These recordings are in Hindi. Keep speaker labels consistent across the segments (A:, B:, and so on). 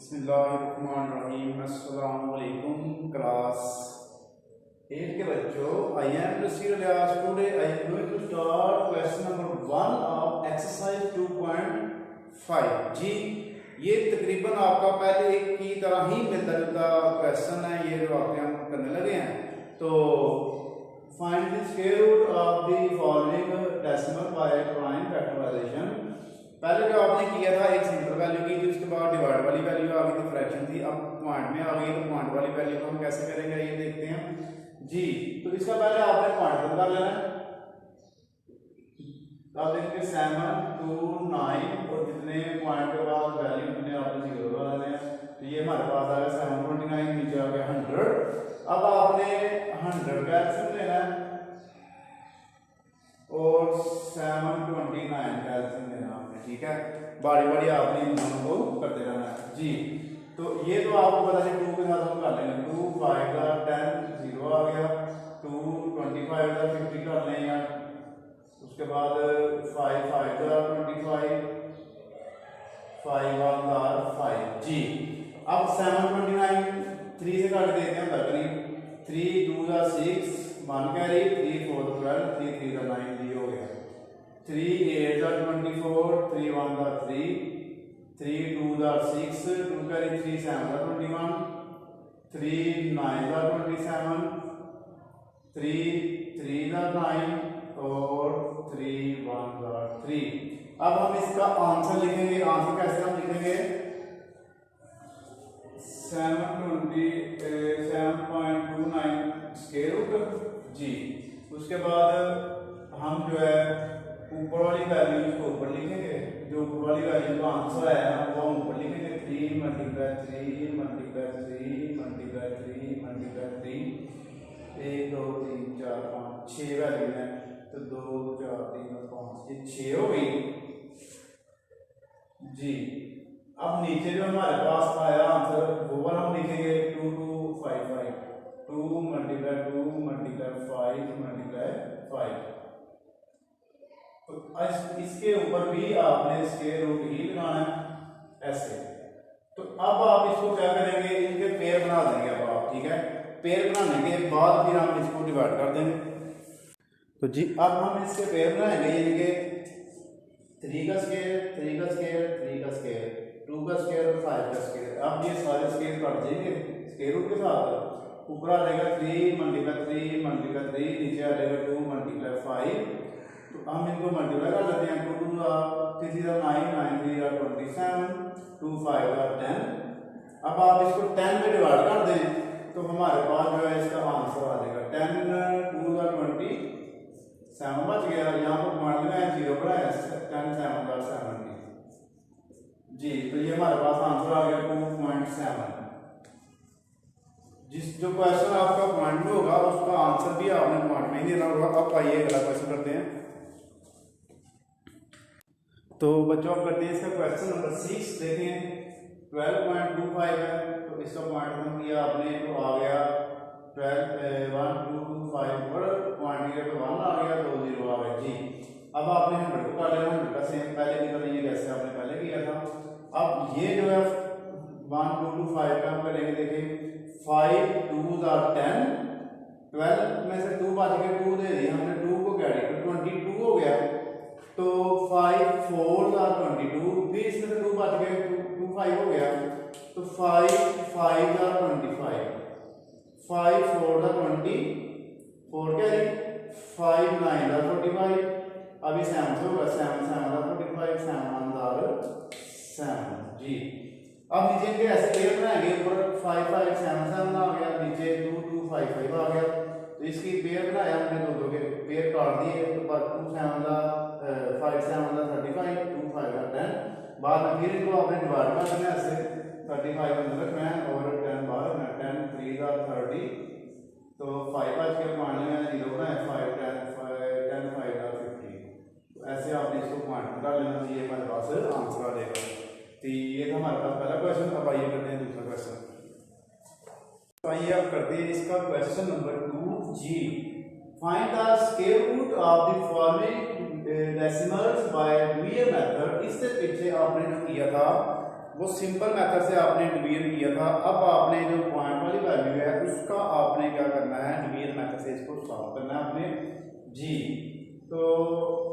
A: बिस्मिल्लाहिर्रहमानिर्रहीम। अस्सलाम वालेकुम क्लास 8 के बच्चों, I am Nasir Ilyas. Today I am going to start question number 1 of exercise 2.5. जी, ये तकरीबन आपका पहले एक की तरह ही मिलता जुलता क्वेश्चन है। ये जो आपके हम करने लगे हैं, तो find the square root of the following decimal by prime factorisation. पहले जो आपने किया था एक सिंपल वैल्यू की थी, उसके बाद डिवाइड वाली वैल्यू आ गई थी, फ्रैक्शन थी। अब पॉइंट में आ गई, तो पॉइंट वाली वैल्यू को हम कैसे करेंगे ये देखते हैं जी। तो इसका पहले आपने पॉइंट कर लेना है। आप देखेंगे 7 2 9 और जितने पॉइंट के बाद वैल्यू उतने आपने 0 लगा लेने हैं। तो ये हमारे पास आ गया 729, नीचे आ गया 100। अब आपने 100 का एल्सियम लेना है और 729 का एल्सियम लेना आपने, ठीक है। बारी बारी आपने इन दोनों को करते रहना है जी। तो ये तो आपको पता है 2 के साथ हम कर लेंगे। 2 5 का 10 0 आ गया, 2 25 का 50 कर लें यार, उसके बाद 5 5 का 25 5 1 का 5 जी। अब 729 3 से काट देते हैं करीब। 3 2 का 6 1 कैरी, 3 4 12 3 3 का 9 जी हो गया। 3 8 का 24 3 1 का 3 3 2 का 6 2 कैरी, 3 7 का 21 3 9 का 27 3 3 का 9 और 3 1 का 3। अब हम इसका आंसर लिखेंगे। आंसर कैसे हम लिखेंगे? 7.29 स्क्वायर रूट जी। उसके बाद हम जो है ऊपर वाली वैल्यू को ऊपर लिखेंगे, जो ऊपर वाली वैल्यू का आंसर है वो हम ऊपर लिखेंगे। 3 multiply 3 multiply 3 multiply 3 multiply 3 1 2 3 4 5 6 value है, तो 2 4 3 5 ये 6 हो गई जी। अब नीचे जो हमारे पास आया आंसर वो वाला हम लिखेंगे 2 2 5 5 2 मल्टीप्लाई 5 मल्टीप्लाई 5। तो इसके ऊपर भी आपने स्क्वायर रूट ही लगाना है ऐसे। तो अब आप इसको क्या करेंगे, इनके पेयर बना देंगे अब आप, ठीक है। पेयर बनाने के बाद फिर हम इसको डिवाइड कर देंगे। तो जी अब हम इसके पेयर बनाएंगे, इनके 3 का स्क्वायर 3 का स्क्वायर 3 का स्क्वायर 2 का स्क्वायर 5 का स्क्वायर। अब ये सारे स्क्वायर कट जाएंगे स्क्वायर रूट के साथ। ऊपर आ जाएगा 3 मल्टीप्लाई 3 मल्टीप्लाई 3, नीचे आ जाएगा 2 मल्टीप्लाई 5। तो हम इनको मल्टीप्लाई कर लेते हैं। 2 2 का 3 9 9 3 का 27 2 5 का 10। अब आप इसको 10 में डिवाइड कर दें तो हमारे पास जो है इसका आंसर आ जाएगा 10 2 का 27 बच गया। यहाँ पर मान लिया 0 बनाया 10 7 का 70 जी। तो ये हमारे पास आंसर आ गया 2.7। जिस जो क्वेश्चन आपका पॉइंट में होगा उसका आंसर भी आपने पॉइंट में ही देना होगा। अब आइए अगला क्वेश्चन करते हैं। तो बच्चों आप करते हैं इसका क्वेश्चन नंबर 6। देखें 12.25 है, तो इसका पॉइंट हम किया आपने, तो आ गया 12 1 2 2 5 पर पॉइंट किया तो 1 आ गया, 2 0 आ गया जी। अब आपने 100 को कर लेना, 100 का सेम पहले भी करेंगे जैसे आपने पहले किया था। अब ये जो है 1 2 2 5 का हम करेंगे। देखें 5 2 are 10, 12 में से 2 बच गए, 2 दे दिए हमने, 2 को कैरी तो 22 हो गया। तो 5 4 are 22, फिर इसमें से 2 बच गए, 2 5 हो गया। तो 5 5 are 25, 5 4 are 20 4 कैरी, 5 9 are 45। अभी 7 से होगा, 7 7 are 45 7 1 are 7 जी। अब नीचे के ऐसे पेयर बनाएंगे, ऊपर 5 5 7 7 आ गया, नीचे 2 2 5 5 आ गया। तो इसकी पेयर बनाया हमने, दो के पेयर काट दिए। तो 2 7 का 5 7 का 35 2 5 का 10। बाद में फिर इनको आपने डिवाइड कर देना ऐसे, 35 अंदर रखना है और 10 बाहर रखना है। 10 3 का 30, तो 5 बच के मान लिया 0 बनाया, 5 10 5 का 50। तो ऐसे आपने इसको पॉइंट कर लेना, ये हमारे पास आंसर आ जाएगा। तो ये था हमारे पास पहला क्वेश्चन। अब आइए करते हैं दूसरा क्वेश्चन। तो आइए अब करते हैं इसका question number 2 ji. Find the square root of the following decimals by dual method. इससे पीछे आपने जो किया था वो सिंपल मेथड से आपने डिवीजन किया था। अब आपने जो पॉइंट वाली वैल्यू है उसका आपने क्या करना है, डिवीजन मेथड से इसको सॉल्व करना है आपने जी। तो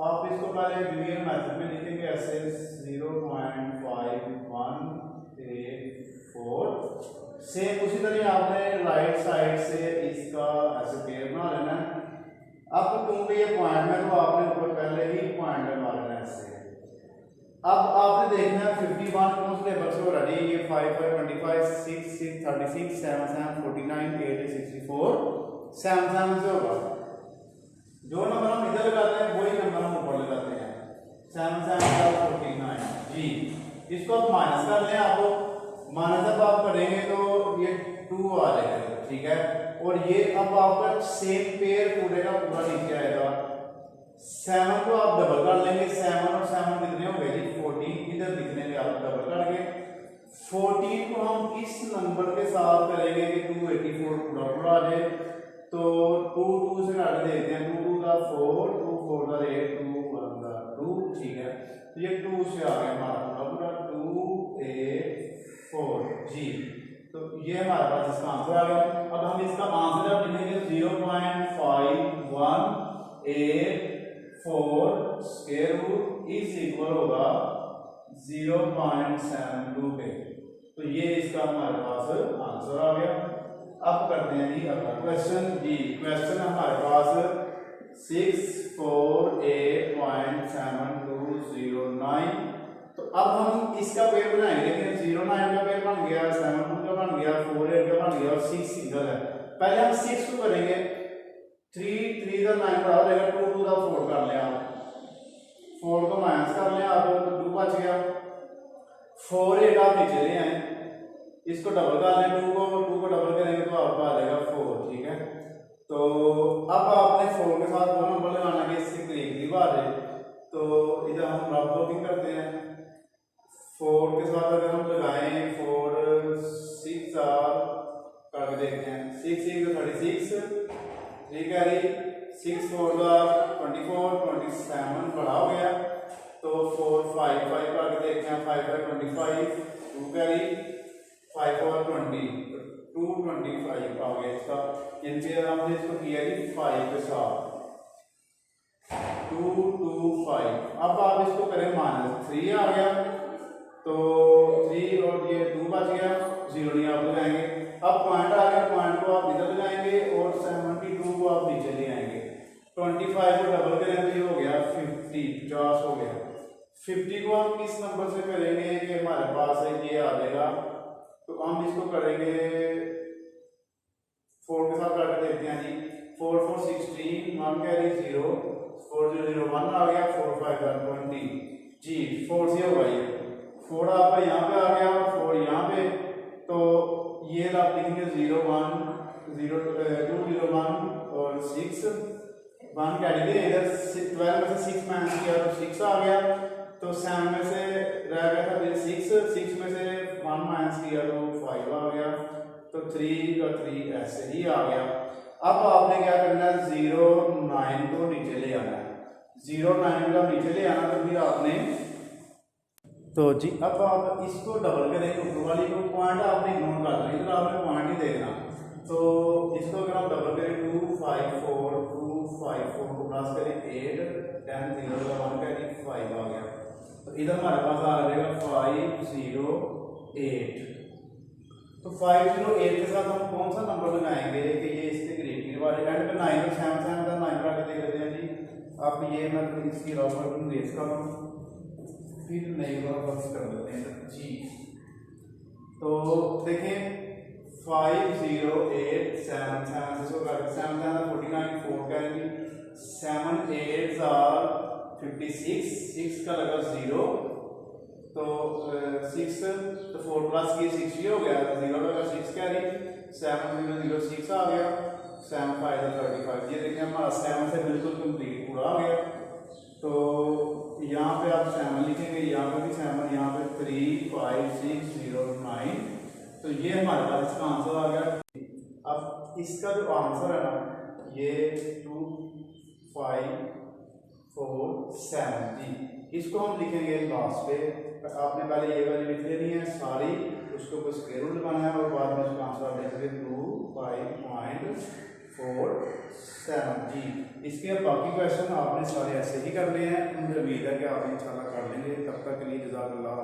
A: आप इसको पहले डिवीजन मेथड में लिखेंगे ऐसे 0.5184। सेम उसी तरह आपने राइट साइड से इसका ऐसे पेयर बना लेना है। अब क्योंकि ये पॉइंट में तो आपने ऊपर पहले ही पॉइंट लगा लेना है ऐसे। अब आपने देखना है 51 कौन से टेबल से हो रहा है, ये 5 5 25 6 6 36 7 7 49 8 64 7 7 से होगा। जो नंबर हम इधर लगाते हैं वही नंबर हम ऊपर लगाते हैं 7 7 49 जी। इसको आप माइनस कर लें, आप माइनस जब आप करेंगे तो ये 2 आ जाएगा, ठीक है। और ये अब आपका सेम पेयर पूरे का पूरा नीचे आएगा। 7 को आप डबल कर लेंगे, 7 और 7 कितने हो गए जी 14, इधर लिख लेंगे आप डबल करके। 14 को हम इस नंबर के साथ करेंगे कि 284 पूरा पूरा आ जाए। तो 2 2 से काट देते हैं, 2 2 का 4 2 4 का 8 2 1 का 2, ठीक है। तो ये 2 से आ गया हमारा पूरा 284 जी। तो ये हमारे पास इसका आंसर आ गया। अब हम इसका आंसर अब लिखेंगे 0.5184 स्क्वायर रूट इज इक्वल होगा 0.72 पे। तो ये इसका हमारे पास आंसर आ गया। अब करते हैं जी अगला क्वेश्चन जी। क्वेश्चन हमारे पास 648.7209। तो अब हम इसका पेयर बनाएंगे, लेकिन 09 का पेयर बन गया, 72 का बन गया, 48 का बन गया और 6 सिंगल है। पहले हम 6 को करेंगे, 3 3 का 9 बड़ा हो जाएगा, 2 2 का 4 कर लें आप, 4 को माइनस कर लें आप, तो 2 बच गया। 4 8 आप नीचे ले आए, इसको डबल कर लें, 2 को डबल करेंगे तो आपका आ जाएगा 4, ठीक है। तो अब आपने 4 के साथ वो नंबर लगाना है इससे करीब आ जाए। तो इधर हम रफ वर्किंग करते हैं। 4 के साथ अगर हम लगाएं 4 6 करके देखते हैं, 6 6 36, ठीक है जी। 6 4 24 27 बड़ा हो गया। तो 4 5 5 करके देखते हैं, 5 5 25 2 कैरी 5 और 20 225 आ गया इसका। इनके हमने इसको किया जी 5 के साथ 225। अब आप इसको करें माइनस 3 आ गया, तो 3 और ये 2 बच गया, 0 नहीं आप लगाएंगे। अब पॉइंट आ गया, पॉइंट को आप इधर लगाएंगे और 72 को आप नीचे ले आएंगे। 25 को डबल करें तो ये हो गया 50 हो गया। 50 को हम किस नंबर से करेंगे कि हमारे पास ये आ जाएगा। तो हम इसको करेंगे 4 के साथ करके देखते हैं जी। 4 4 16 1 कैरी 0 4 0 0 1 आ गया, 4 5 20 जी। 4 से होगा ये 4 आपका यहाँ पे आ गया, 4 यहाँ पे। तो ये आप लिखेंगे 0 1 0 2 0 1 और 6 1 कैरी दे इधर। 12 में से 6 माइनस किया तो 6 आ गया। तो 7 में से रह गया था फिर 6 में से 1 माइनस किया तो 5 आ गया। तो 3 का 3 ऐसे ही आ गया। अब आपने क्या करना है, 0 9 को नीचे ले आना है। 0 9 का नीचे ले आना तो फिर आपने तो जी अब आप इसको डबल करेंगे, ऊपर वाली को पॉइंट आपने इग्नोर कर देना, इधर आपने पॉइंट ही देखना। तो इसको अगर हम डबल करें 2 5 4 को प्लस करें 8 10 0 1 करें 5 आ गया। तो इधर हमारे पास आ जाएगा 508। तो 508 के साथ हम कौन सा नंबर लगाएंगे कि ये इसके करीब की वाले एंड पे 9 और 7 7 का 9 का देख लेते हैं जी। अब ये मैं इसकी रफ वर्किंग देख रहा हूँ, फिर नई बार वर्क कर लेते हैं जी। तो देखें 508 7 7 से करके 7 7 49 4 करेंगे, 7 8 56 6 का लगा 0 तो 6 तो 4 प्लस की 6 ही हो गया, 0 लगा 6 कैरी 7 0 0 6 आ गया, 7 5 35। ये देखिए हमारा 7 से बिल्कुल कंप्लीट पूरा आ गया। तो यहाँ पे आप 7 लिखेंगे, यहाँ पे भी 7, यहाँ पे 3 5 6 0 9। तो ये हमारे पास इसका आंसर आ गया। अब इसका जो आंसर है ना ये 2 5 4 7 जी, इसको हम लिखेंगे लास्ट पे आपने पहले ये वाली लिख लेनी है सारी, उसके ऊपर स्क्वायर रूट लगाना है और बाद में उसका आंसर आप लिखेंगे 25.47 जी। इसके बाकी क्वेश्चन आपने सारे ऐसे ही करने हैं। मुझे उम्मीद है कि आप इंशाल्लाह कर लेंगे। तब तक के लिए जज़ाकल्लाह।